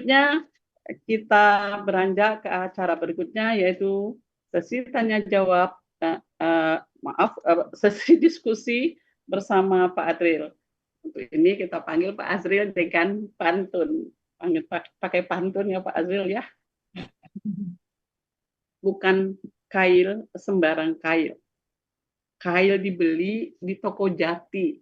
Selanjutnya kita beranjak ke acara berikutnya, yaitu sesi tanya jawab, sesi diskusi bersama Pak Azril. Untuk ini kita panggil Pak Azril dengan pantun. Panggil pakai pantun ya Pak Azril ya. Bukan kail sembarang kail. Kail dibeli di toko jati.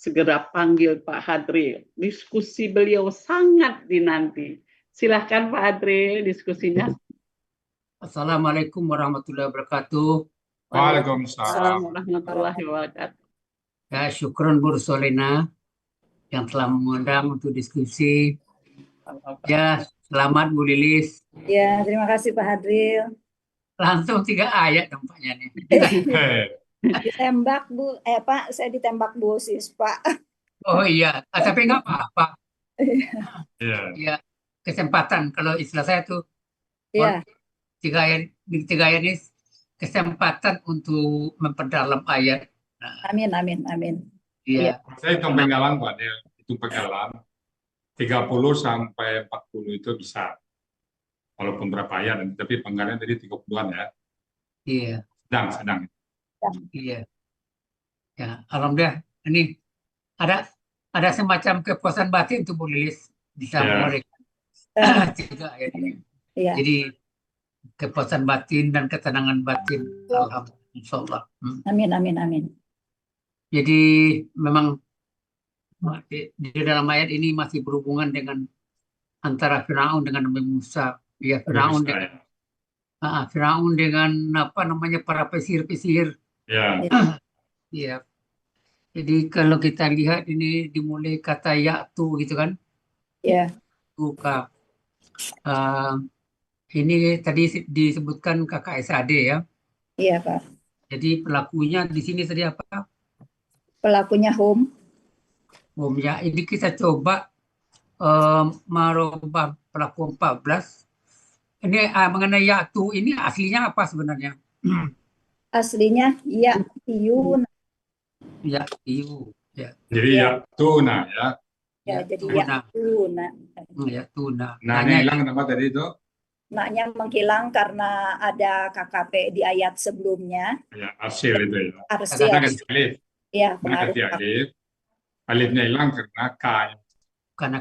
Segera panggil Pak Hadril. Diskusi beliau sangat dinanti. Silahkan Pak Hadril diskusinya. Assalamualaikum warahmatullahi wabarakatuh. Waalaikumsalam warahmatullahi wabarakatuh. Ya, syukron Bu Solena yang telah mengundang untuk diskusi. Ya, selamat Bu Lilis. Ya, terima kasih Pak Hadril. Langsung 3 ayat tampaknya nih. Ditembak Bu, Pak, saya ditembak Bu Sis, Pak. Oh iya, tapi nggak apa-apa. Ya, kesempatan kalau istilah saya tuh Iya, 3 ayat ini kesempatan untuk memperdalam ayat. Nah, amin, amin, amin. iya. Saya hitung penggalan Pak, dia hitung penggalan 30 sampai 40 itu bisa. Walaupun berapa ayat, tapi penggalan tadi 30-an ya. Iya, Sedang. iya. Ya, alhamdulillah ini ada semacam kepuasan batin tuh Bu Lilis bisa Ya. memberikan Eh, 3 ayat ini. Iya, Jadi kepuasan batin dan ketenangan batin, alhamdulillah, insyaallah. amin, amin, amin. Jadi memang di dalam ayat ini masih berhubungan dengan antara Firaun dengan Nabi Musa. Ya, Firaun dengan apa namanya para pesihir-pesihir. Ya. Ya. Jadi kalau kita lihat ini dimulai kata ya'tu gitu kan. Ya, Buka. Ini tadi disebutkan kakak SAD ya. iya Pak. Jadi pelakunya di sini tadi apa? Pelakunya home. Ya, ini kita coba merubah pelaku 14. Ini mengenai ya'tu ini aslinya apa sebenarnya? Aslinya Ya'tiyun. Ya'tiu. Ya. Jadi ya tuna ya. Ya, jadi Tuna. Ya'tuna. Ya'tuna. Nah, ini hilang nama tadi itu. Maknya menghilang karena ada KKP di ayat sebelumnya. Ya, asil itu ya. Arsil. Karena ganti alif. Ya, Ini pengaruh. ganti alif. Alifnya hilang karena K. Karena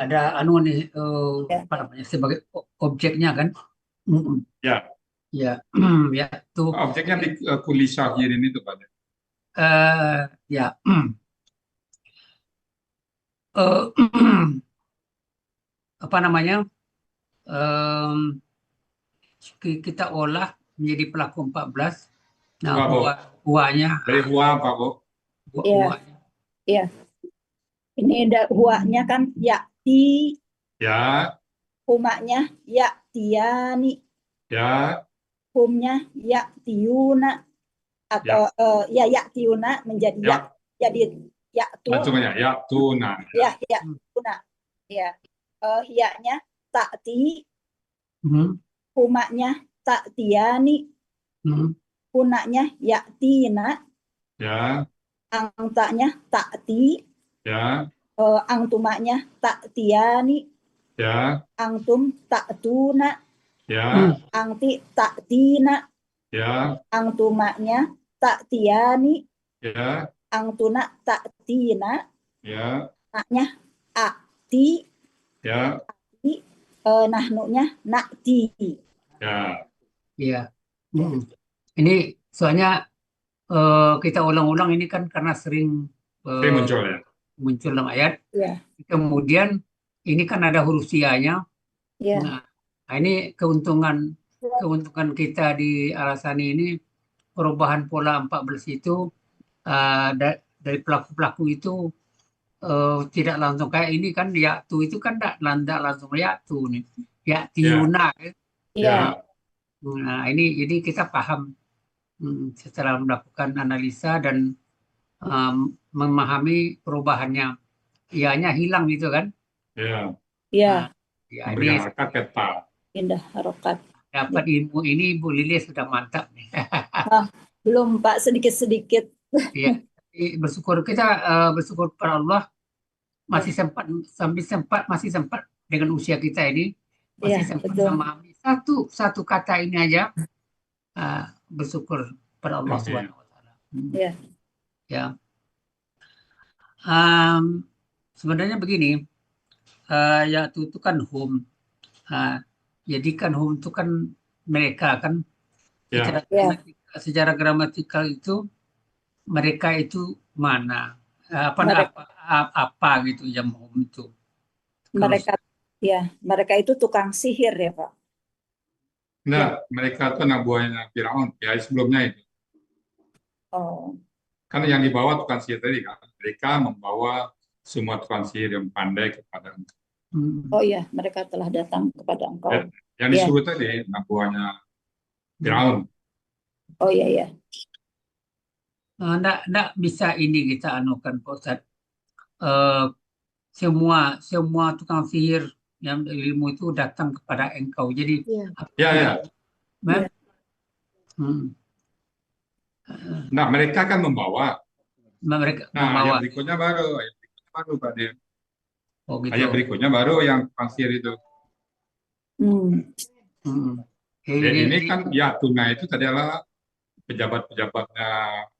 ada nih Ya. apa namanya sebagai objeknya kan? Ya. Ya, ya'tu. Objeknya di kulisah kiri itu Pak. Ya. Apa namanya? Kita olah menjadi pelaku 14. Nah, Hua, Bu. huanya. Dari hua Pak Bu. Iya. Iya. Ini huaknya kan Ya'ti. Ya. Humaknya Ya'tiyani. Ya. Humnya Ya'tiyuna. Atau Ya'tiyuna menjadi Ya. jadi Ya'tu. Langsungnya ya tuna. Ya, Ya'tuna. Ya. Hiyanya Ta'ti. Humaknya Ta'tiyani. Hunaknya Ya'tina. Ya. Angtanya Ta'ti. Ya. Angtumaknya Ta'tiyani. Ya. Angtum Ta'tuna. Ya. Angti Ta'tina. Ya. Angtumaknya Ta'tiyani. Ya. Angtuna Ta'tina. Ya. Naknya A'ti. Ya. Nahnunya Na'ti. Ya. Iya. Ini soalnya kita ulang-ulang ini kan karena sering muncul ya. Muncul dalam ayat. Ya. Kemudian ini kan ada huruf sianya. Ya. Nah, ini keuntungan kita di Al-Asani ini perubahan pola 14 itu dari pelaku-pelaku itu tidak langsung kayak ini kan ya'tu itu kan tidak langsung ya'tu nih. Ya'tiyuna. Ya. Nah, ini jadi kita paham setelah melakukan analisa dan memahami perubahannya. Ianya hilang gitu kan? Ya. Ya. Ya, Memberikan ini harokat peta. Indah harokat. dapat ilmu ini Bu Lilis sudah mantap nih. Belum Pak, sedikit-sedikit. Ya, bersyukur kita bersyukur kepada Allah masih sempat dengan usia kita ini masih Iya, sempat betul. memahami satu kata ini aja, bersyukur pada Allah Oke. Subhanahu wa taala. Iya. Ya. Sebenarnya begini, ya itu kan home. Jadi kan home itu kan mereka kan Ya. secara gramatikal itu mereka itu mana apa gitu yang home itu. Mereka itu tukang sihir ya Pak. Nah, mereka itu anak buahnya Firaun. Ya, sebelumnya itu. Oh, Kan yang dibawa tukang sihir tadi kan. Mereka membawa semua tukang sihir yang pandai kepada engkau. oh iya, mereka telah datang kepada engkau. Ya, yang disuruh tadi anak buahnya Firaun. Oh iya iya. Nggak bisa ini kita anukan Pak Ustadz. Semua tukang sihir yang ilmu itu datang kepada engkau. Jadi Ya. Nah, mereka kan membawa. mereka Nah, membawa. ayat berikutnya baru Pak Dir. Oh gitu. Ayat berikutnya baru yang tukang sihir itu. Jadi ini kan ya Tuna itu tadi adalah pejabat-pejabatnya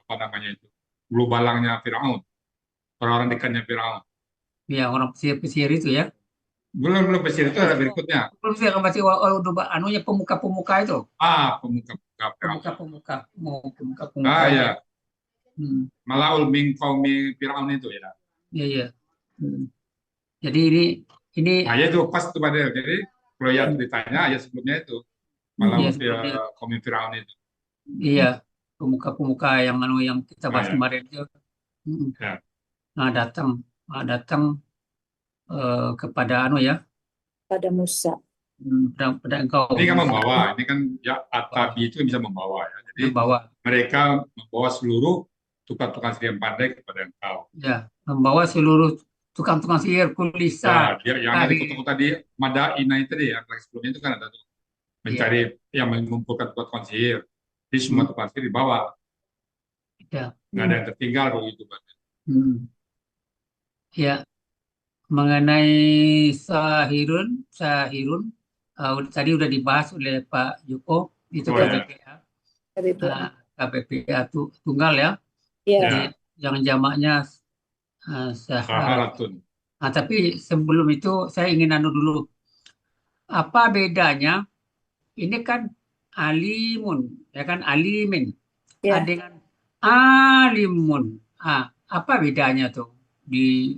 apa namanya itu, bulu balangnya Firaun, orang-orang dekatnya Firaun. Ya orang pesihir itu ya. Belum pesihir itu ada berikutnya. Belum sih masih anunya pemuka-pemuka itu. Pemuka-pemuka. Pemuka-pemuka. Ya. Malaul min qaumi Firaun itu ya. Iya. Jadi ini. Nah, ya itu pas itu pada. Jadi kalau ya ceritanya ya sebelumnya itu Malaul qaumi Firaun itu. Iya, pemuka-pemuka yang kita bahas kemarin itu. Nah, datang kepada pada Musa. Pada engkau. Ini kan membawa, ini kan ya At-Tabi itu bisa membawa ya. Jadi mereka membawa seluruh tukang-tukang sihir yang pandai kepada engkau. Ya, membawa seluruh tukang-tukang sihir kulisa. Ya, yang dari kota-kota di Madainah itu deh, yang sebelumnya itu kan ada tuh mencari yang mengumpulkan tukang sihir. Jadi semua tukang sihir dibawa. Ya. Nggak ada yang tertinggal kalau itu. Ya, mengenai sahirun tadi udah dibahas oleh Pak Joko itu KPPA tunggal ya. Iya. Yang jamaknya saharatun. Nah, tapi sebelum itu saya ingin dulu. Apa bedanya? Ini kan alimun, ya kan alimin. Dengan alimun. Apa bedanya tuh di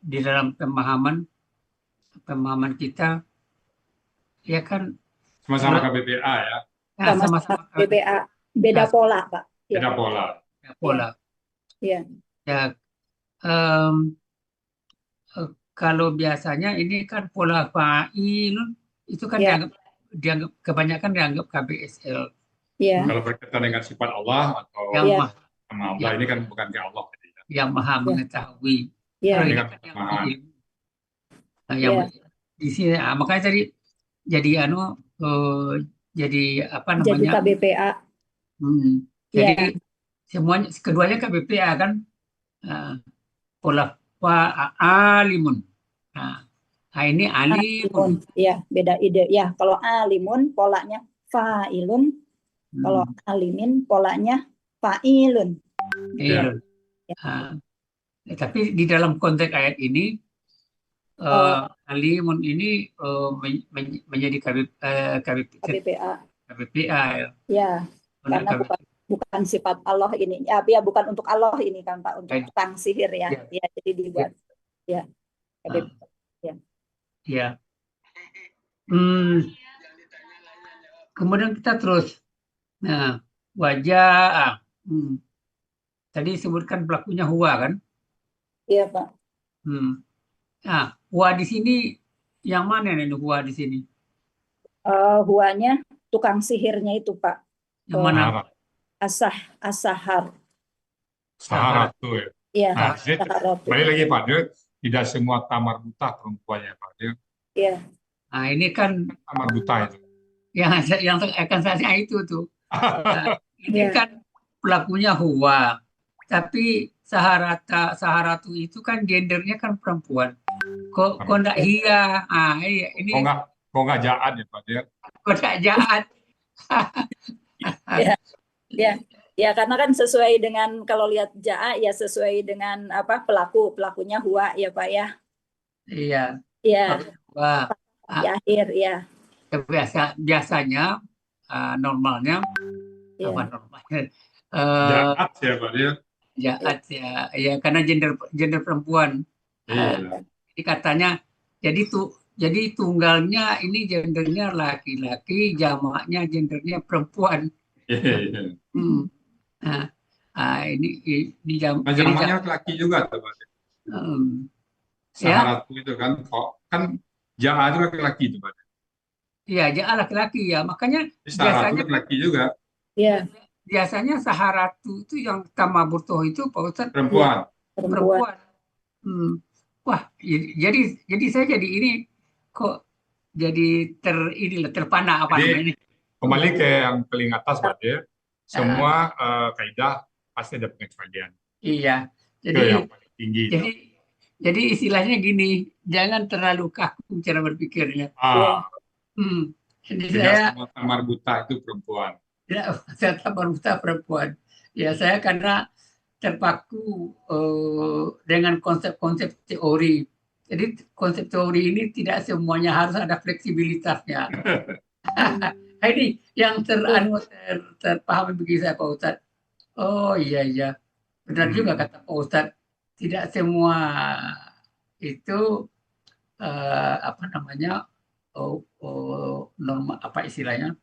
dalam pemahaman kita? Ya kan sama-sama KPPA ya. Sama-sama KPPA, beda pola, Pak. Beda pola. Iya. Ya, kalau biasanya ini kan pola fa'ilun itu kan dianggap kebanyakan dianggap KBSL. Iya. Kalau berkaitan dengan sifat Allah atau sama Allah ini kan bukan ke Allah. Yang maha mengetahui. Iya. Ini kan yang di sini makanya tadi jadi jadi apa namanya? Jadi KBPA. Jadi semuanya keduanya KBPA kan pola alimun. Nah, ini alimun. Ya, beda ide. Ya, kalau alimun polanya fa'ilun. Kalau alimin polanya fa'ilun. Iya. Tapi di dalam konteks ayat ini alimun ini menjadi KBPA. Ya, karena bukan sifat Allah ini. Ya, bukan untuk Allah ini kan Pak, untuk tukang sihir ya. Ya, jadi dibuat. Ya. Ya. Kemudian kita terus. Nah, wajah. Tadi disebutkan pelakunya huwa kan? Iya, Pak. Nah, huwa di sini yang mana nih huwa di sini? Huwanya tukang sihirnya itu, Pak. Yang mana? As-sahar. Saharatu ya. Iya, Saharatu. Balik lagi Pak, tidak semua tamar buta perempuannya Pak. Iya. Nah, ini kan tamar buta itu. Yang akan saya itu tuh. Ini kan pelakunya huwa. Tapi Saharatu itu kan gendernya kan perempuan. Kok ndak hia? Iya, ini Kok nggak jahat ya Pak Dir? kok ndak jahat. Ya, ya, ya karena kan sesuai dengan kalau lihat jaa ya sesuai dengan apa pelakunya huwa ya Pak ya. Iya. Ya, Wah, di akhir ya. biasanya normalnya Ya. apa normalnya Jahat ya Pak Dir. jahat ya, ya karena gender perempuan. Iya. Jadi katanya jadi tunggalnya ini gendernya laki-laki, jamaknya gendernya perempuan. Iya. Hmm. Nah, ini Nah, jadi jamaknya laki juga tuh Pak Dir. ya, Saharatu itu kan Ja'a itu laki-laki itu Pak Dir. ya jangan laki-laki ya. Makanya Jadi Saharatu biasanya kan laki juga, Ya, biasanya Saharatu itu yang Tamaburto itu Pak Ustadz perempuan. perempuan. perempuan. Wah, jadi saya jadi ini kok jadi terpana apa Jadi namanya ini? kembali ke yang paling atas Pak Dir, Ah, semua kaidah pasti ada pengecualian. iya. Itu yang paling tinggi. Jadi istilahnya gini, jangan terlalu kaku cara berpikirnya. Jadi Tidak saya semua tamar buta itu perempuan. saya Tabarutta perempuan. Ya saya karena terpaku dengan konsep-konsep teori. Jadi konsep teori ini tidak semuanya harus ada fleksibilitasnya. Ini yang terpahami bagi saya Pak Ustadz. Oh iya, benar juga kata Pak Ustadz. Tidak semua itu apa namanya norma apa istilahnya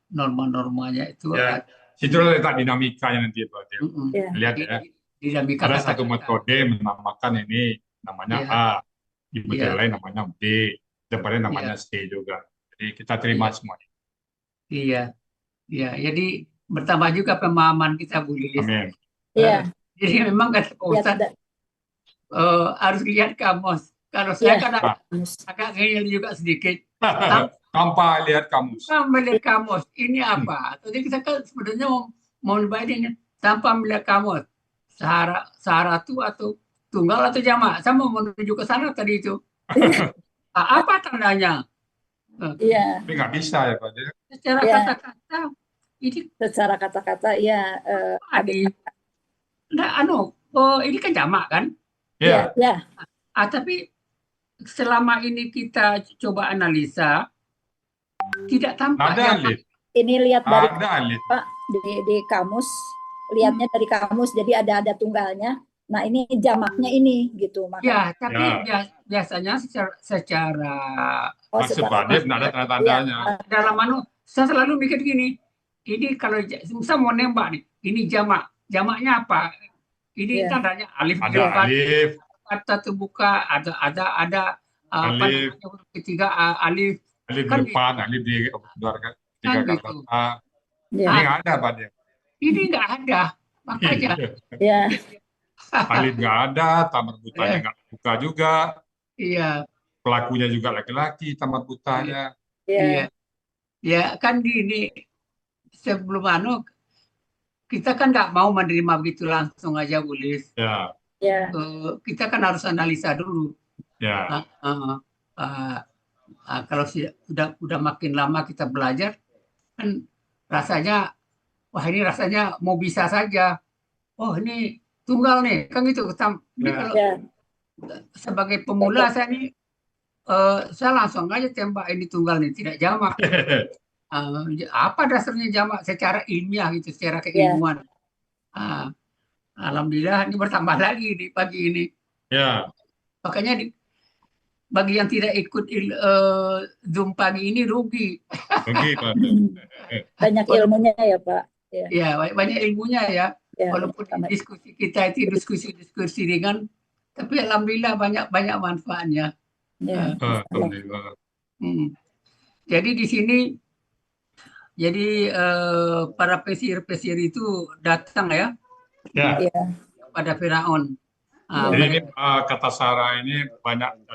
norma-normanya itu Ya, situ letak dinamikanya nanti Pak Dir. Lihat ya. dinamika Ada kata-kata. satu metode menamakan ini namanya Iya. A, di metode Iya. lain namanya B, depannya namanya C juga. Jadi kita terima semuanya. Iya, jadi bertambah juga pemahaman kita Bu Lilis. Amin. Iya. Jadi memang kata Pak Ustadz harus lihat kamus. Kalau saya kan agak ngeyel juga sedikit. Tanpa lihat kamus. Tanpa melihat kamus, ini apa? Jadi kita kan sebenarnya mau membandingkan tanpa melihat kamus. Saharatu atau tunggal atau jamak. Saya mau menuju ke sana tadi itu. Apa tandanya? Iya. Tapi nggak bisa ya Pak Dir. Secara kata-kata ini. Secara kata-kata ya. Ini kan jamak kan? Iya. Ya. Tapi selama ini kita coba analisa tidak tampak ada jamak. Ini lihat dari Pak di kamus, lihatnya dari kamus, jadi ada tunggalnya. Nah ini jamaknya ini gitu makanya. Ya, tapi biasanya secara sebaliknya tidak ada tanda-tandanya. Dalam saya selalu mikir gini, ini kalau saya mau nembak nih, ini jamaknya apa? Ini tandanya alif. Ada alif. Kata terbuka, ada apa namanya huruf ketiga alif. Alif di depan, alif di luar tiga kata. Ini nggak ada Pak Dir. Ini nggak ada, makanya. Alif nggak ada, tamar butanya nggak buka juga. Iya. Pelakunya juga laki-laki, tamar butanya. Iya. Ya kan gini, sebelum kita kan nggak mau menerima begitu langsung aja, Bu Lis. Ya. Kita kan harus analisa dulu. Ya. Kalau udah makin lama kita belajar, kan rasanya, wah ini rasanya mau bisa saja. Oh ini tunggal nih, kan gitu. Ini kalau sebagai pemula saya langsung aja tembak ini tunggal nih, tidak jamak. Apa dasarnya jamak secara ilmiah gitu, secara keilmuan. Alhamdulillah ini bertambah lagi di pagi ini. Makanya bagi yang tidak ikut Zoom pagi ini rugi. Pak. Banyak ilmunya ya Pak. Ya, banyak ilmunya ya. Walaupun diskusi kita itu diskusi ringan, tapi alhamdulillah banyak manfaatnya. Alhamdulillah. Jadi di sini, para pesir itu datang ya. Pada Firaun. Jadi ini kata Sarah ini banyak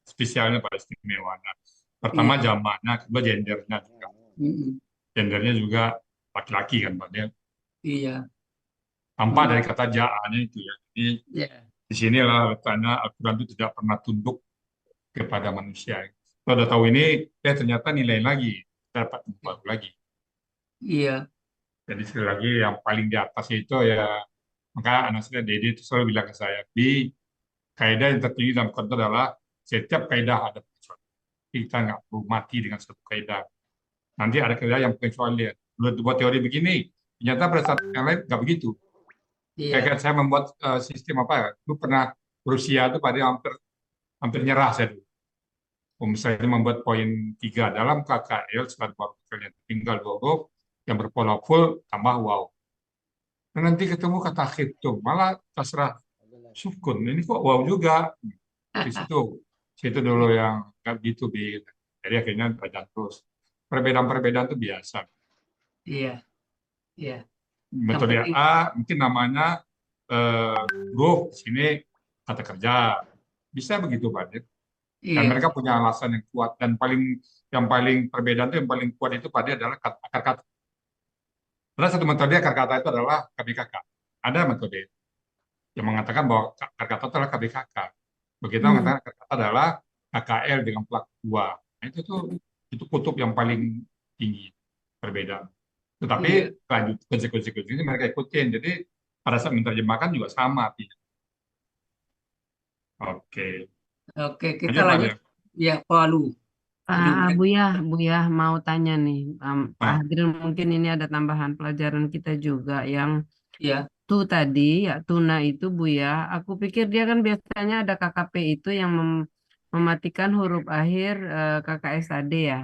spesialnya pada istimewanya. Pertama jamaknya, kedua gendernya juga. Gendernya juga laki-laki kan Pak Dir. Iya. Tampak dari kata ja'anya itu ya. Jadi Ya. di sinilah letaknya Al-Quran itu tidak pernah tunduk kepada manusia. Kalau udah tahu ini, ternyata nilai lagi, kita dapat ilmu baru lagi. Iya. Jadi sekali lagi yang paling di atas itu ya, maka anak saya Dede itu selalu bilang ke saya, Bi, kaidah yang tertinggi dalam Quran itu adalah setiap kaidah ada pengecualian. Kita nggak perlu mati dengan satu kaidah. Nanti ada kaidah yang pengecualian. Buat teori begini, ternyata pada saat yang lain nggak begitu. Iya. Kayak saya membuat sistem apa ya, itu pernah Rusia itu pada hampir nyerah saya dulu. Misalnya membuat poin 3 dalam KKL setelah dua kalian tinggal 2 huruf yang berpola full tambah wow. Dan nanti ketemu kata hitung malah terserah sukun. Ini kok wow juga. Di situ dulu yang nggak gitu bi. Jadi akhirnya belajar terus. Perbedaan-perbedaan itu biasa. Iya. Iya. Metode penting- A mungkin namanya huruf, sini kata kerja. Bisa begitu Pak. Dan Iya. mereka punya alasan yang kuat dan yang paling perbedaan itu yang paling kuat itu pada adalah akar kata. Ada satu metode akar kata itu adalah KBKK. Ada metode yang mengatakan bahwa akar kata itu adalah KBKK. Begitu mengatakan akar kata adalah KKL dengan pelaku dua. Nah, itu kutub yang paling tinggi perbedaan. Tetapi lanjut konsekuensi ini mereka ikutin. Jadi pada saat menerjemahkan juga sama. Oke. Oke, kita Lanjut, Pak lanjut. Ya, Palu. Lanjut. Buya mau tanya nih, Pak Ah. Hadril, mungkin ini ada tambahan pelajaran kita juga yang Ya. tuh tadi, ya tuna itu Buya. Aku pikir dia kan biasanya ada KKP itu yang mematikan huruf akhir KKSAD ya.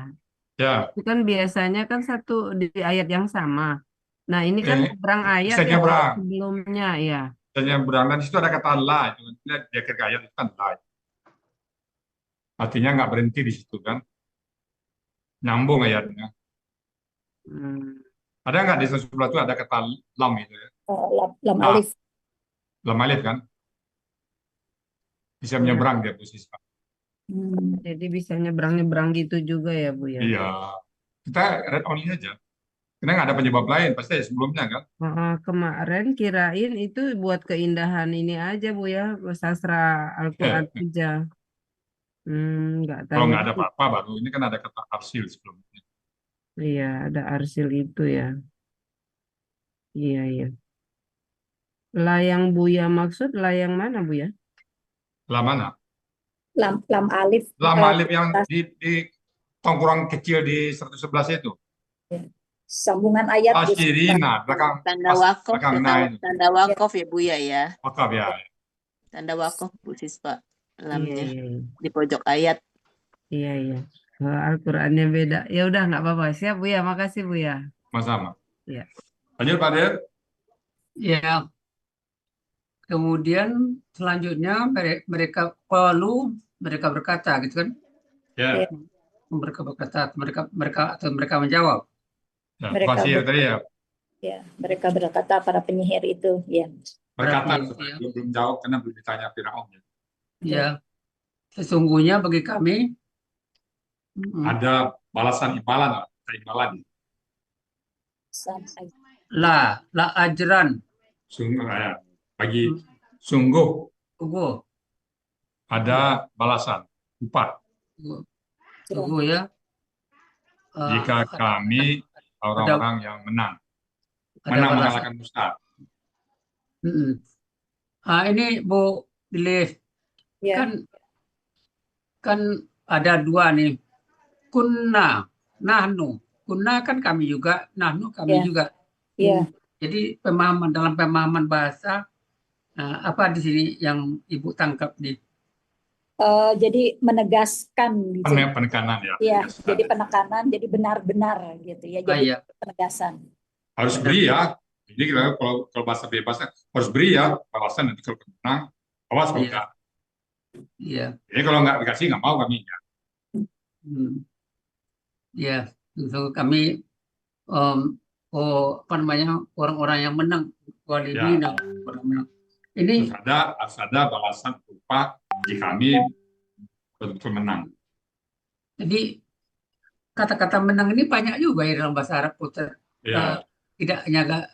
Ya, Itu kan biasanya kan satu di ayat yang sama. Nah ini kan nyebrang ayat bisa ya nyebrang. sebelumnya ya. Misalnya berangkat di situ ada kata la, di akhir ayat itu kan la. Artinya nggak berhenti di situ kan, nyambung ayatnya. Hmm. Ada nggak di sebelah itu ada kata lam itu ya? Lam Ah. alif. Lam alif kan, bisa Ya. menyeberang dia posisi. Jadi bisa nyebrang-nyebrang gitu juga ya Bu ya. Iya, kita read only aja. Karena nggak ada penyebab lain, pasti ada sebelumnya kan. Kemarin kirain itu buat keindahan ini aja Bu ya, sastra Al-Quran aja. Nggak Kalau tahu. nggak ada apa-apa baru ini kan ada kata arsil sebelumnya. Iya, ada arsil itu ya. Iya, iya. Lah yang Buya maksud, lah yang mana Bu ya? Lam mana? Lam alif. Lam alif yang di tongkrong kecil di 111 itu. Sambungan ayat di Asyirina, belakang Tanda wakof, belakang nah itu. tanda wakof ya Buya ya. Wakaf ya. Tanda wakof Bu Siswa. Iya, Lamnya iya, di pojok ayat. iya, iya. Oh, Al-Qurannya beda. Ya udah nggak apa-apa. Siap Bu ya, makasih Bu ya. Sama-sama. Iya. Lanjut Pak Der. Ya. Kemudian selanjutnya mereka berkata gitu kan. Ya. Mereka berkata, mereka menjawab. Ya, Mereka fasir tadi ya. Ya, mereka berkata para penyihir itu, ya. Berkata, Ya. belum jawab karena belum ditanya Firaun. Ya, sesungguhnya bagi kami Ada balasan imbalan. la ajran. Sungguh ya. Bagi sungguh Tunggu, ada balasan upah tunggu ya. jika kami orang-orang yang menang balasan. mengalahkan Musa. Ini Bu Lilis, Ya. kan ada dua nih. Kunna, nahnu. Kunna kan kami juga, nahnu kami Ya. juga. Ya. Jadi dalam pemahaman bahasa apa di sini yang Ibu tangkap nih? Jadi menegaskan gitu. Penekanan ya. Iya, jadi penekanan, jadi benar-benar gitu ya. Jadi Iya. penegasan. Harus beri ya. Jadi kalau bahasa bebasnya harus beri ya balasan, nanti kalau menang awas kalau Iya. enggak. Iya. Jadi kalau nggak dikasih nggak mau kami ya. Ya, so kami orang-orang yang menang, walidina, orang menang. Ini Harus ada balasan upah jika kami betul-betul menang. jadi kata-kata menang ini banyak juga ya dalam bahasa Arab putar. Ya, Tidak hanya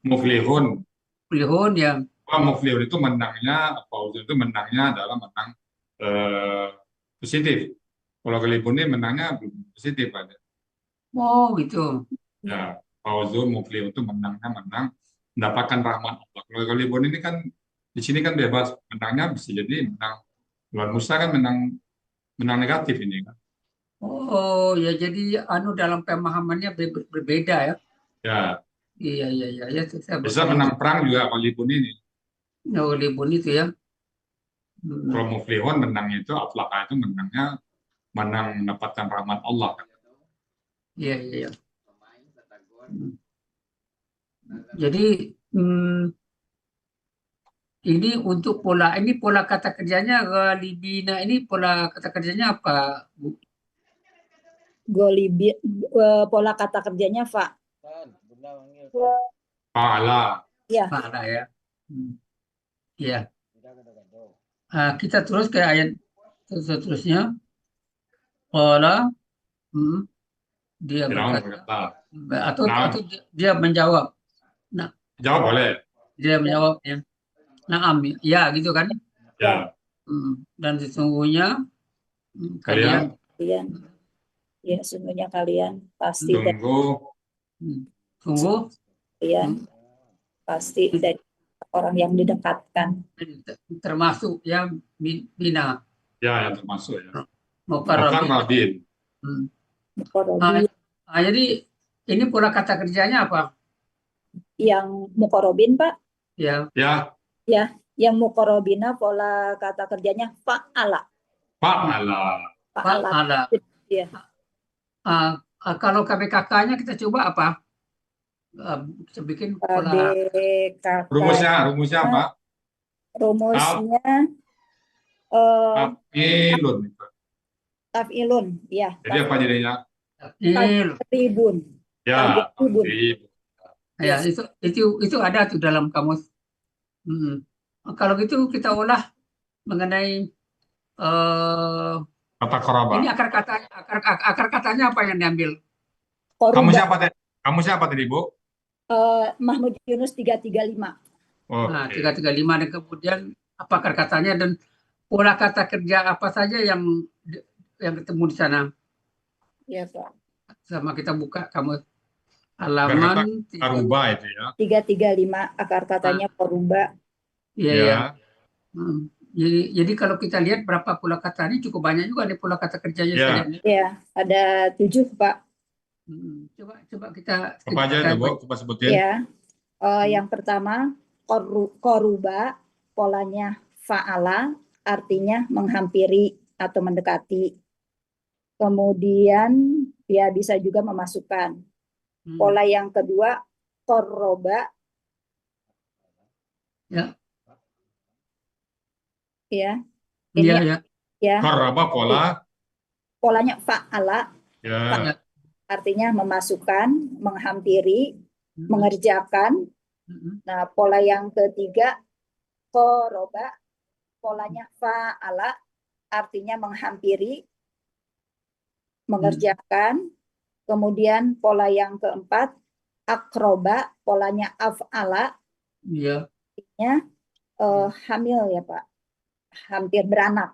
muflihun Muflihun ya. Muflihun itu menangnya, fauzun itu menangnya adalah menang positif. Kalau Ghalibun ini menangnya belum positif ada. Oh gitu. Ya, fauzun muflihun itu menangnya menang mendapatkan rahmat Allah. Kalau Ghalibun ini kan di sini kan bebas, menangnya bisa jadi menang luar Musa kan menang negatif ini kan. Oh ya, jadi dalam pemahamannya berbeda ya. Ya, Iya ya, saya bisa baru menang perang juga Ghalibun ini. Ghalibun itu ya. Kalau muflihun menangnya itu aflaka itu menangnya menang mendapatkan rahmat Allah kan. Iya. Jadi ini untuk pola kata kerjanya ghalibina, ini pola kata kerjanya apa, Bu? Golibi, pola kata kerjanya fa. Fa'ala. Ya, Mana ya? Iya. Kita terus ke ayat seterusnya. Qala, dia Firaun berkata, berkata, atau dia menjawab. Nah, jawab boleh. dia menjawab ya. Naam, ya gitu kan? Ya, Dan sesungguhnya kalian kalian. Ya, sungguhnya kalian pasti sungguh kalian pasti dari orang yang didekatkan. termasuk ya bina. Ya, yang termasuk ya. Muqarrabin. Jadi ini pola kata kerjanya apa? Yang muqarrabin, Pak? Ya. Ya, yang muqarrabina pola kata kerjanya fa'ala. Fa'ala. Ya. Kalau KPKK-nya kita coba apa? Kita bikin pola. Rumusnya apa? Rumusnya taf'ilun, ya. Jadi apa jadinya? Taf'ilun. Ya, ya itu ada tuh dalam kamus. Kalau gitu kita olah mengenai kata koraba. Ini akar katanya apa yang diambil? Kamu siapa tadi, Bu? Mahmud Yunus 335. Nah, 335, dan kemudian apa akar katanya dan pola kata kerja apa saja yang ketemu di sana? Ya, Pak. Sama kita buka kamu halaman Qaruba itu ya. 335 akar katanya qaruba. Iya. Jadi kalau kita lihat berapa pola kata ini cukup banyak juga nih pola kata kerjanya. Ya, ada 7, Pak. Coba kita. Apa aja itu, Bu? Coba sebutin. Ya. Yang pertama, qaruba, polanya fa'ala, artinya menghampiri atau mendekati. Kemudian dia bisa juga memasukkan. Pola yang kedua, qarroba. Ya. Ya. Iya. Qarraba polanya fa'ala. Ya. Artinya memasukkan, menghampiri, mengerjakan. Nah, pola yang ketiga, qarroba, polanya fa'ala, artinya menghampiri, mengerjakan. Kemudian pola yang keempat, akroba, polanya af'ala, artinya hamil ya Pak, hampir beranak.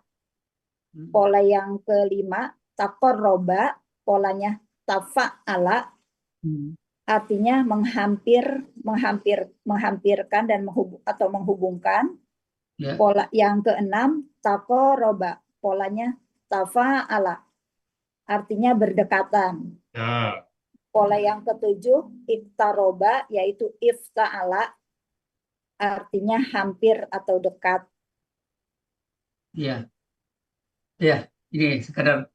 Pola yang kelima, taqarroba, polanya tafa'ala, artinya menghampirkan dan menghubungkan. Pola yang keenam, taqarroba, polanya tafa'ala, artinya berdekatan. Pola yang ketujuh, iftaroba, yaitu ifta'ala, artinya hampir atau dekat. Iya. Ya, ini sekedar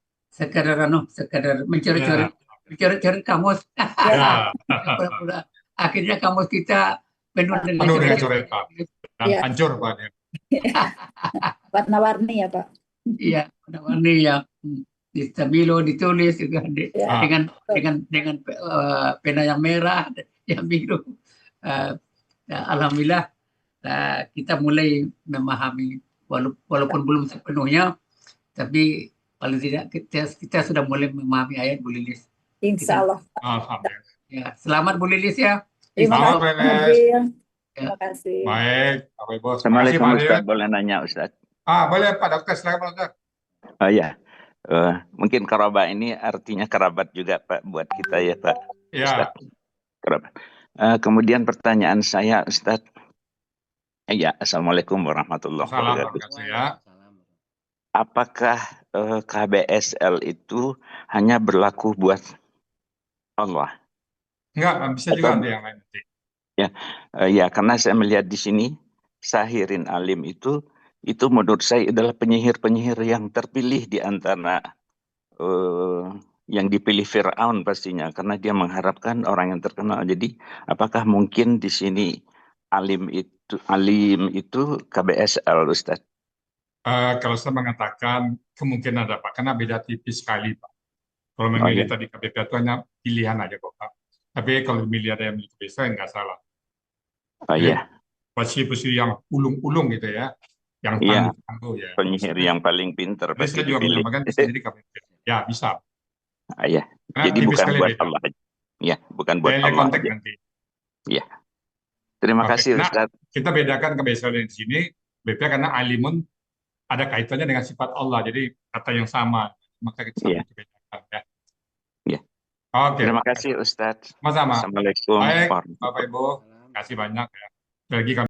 mencuri kamus. Akhirnya kamus kita penuh dengan coretan dan hancur Pak. Warna-warni ya Pak. Iya, warna-warni ya. Distabilo ditulis juga dengan pena yang merah, yang biru. Alhamdulillah kita mulai memahami walaupun belum sepenuhnya, tapi paling tidak kita sudah mulai memahami ayat Bu Lilis. Insya Allah. Ya, selamat Bu Lilis ya. Terima kasih. Terima kasih. Baik, Bapak Ibu. Terima kasih Assalamualaikum Pak Ustaz, Adil. boleh nanya Ustaz? Boleh Pak Dokter, silakan Pak Dokter. Oh ya, mungkin kerabat ini artinya kerabat juga Pak buat kita ya Pak Ya, Ustaz. Kerabat. Kemudian pertanyaan saya Ustaz. Ya, Assalamualaikum warahmatullahi salam wabarakatuh. berkasih ya. Apakah KBSL itu hanya berlaku buat Allah? Enggak, bisa juga nanti yang lain nanti. Ya, karena saya melihat di sini Sahirin Alim itu menurut saya adalah penyihir-penyihir yang terpilih di antara yang dipilih Fir'aun pastinya, karena dia mengharapkan orang yang terkenal. Jadi, apakah mungkin di sini alim itu KBSL, Ustaz? Kalau saya mengatakan kemungkinan ada Pak, karena beda tipis sekali Pak. Kalau Oh memilih ya, tadi KBP itu hanya pilihan aja kok Pak. Tapi kalau memilih ada yang milih KBP nggak salah. oh Jadi ya, posisi yang ulung-ulung gitu ya, yang iya, tangguh ya. penyihir yang paling pinter Jadi saya pasti juga dipilih. menambahkan bisa jadi KBP. Ya bisa. Ah, ya. Karena Jadi tipis bukan sekali buat beda. Allah aja. Ya, bukan buat Nilai Allah konteks aja. nanti. Ya. Terima Oke. kasih Nah, Ustaz. kita bedakan KBSL di sini BP karena alimun ada kaitannya dengan sifat Allah. Jadi kata yang sama. Maka kita Iya. bedakan ya. Iya. Oke. Terima kasih Ustaz. Sama-sama. Assalamualaikum Baik, warahmatullahi Bapak Ibu. Terima kasih banyak ya. Lagi kami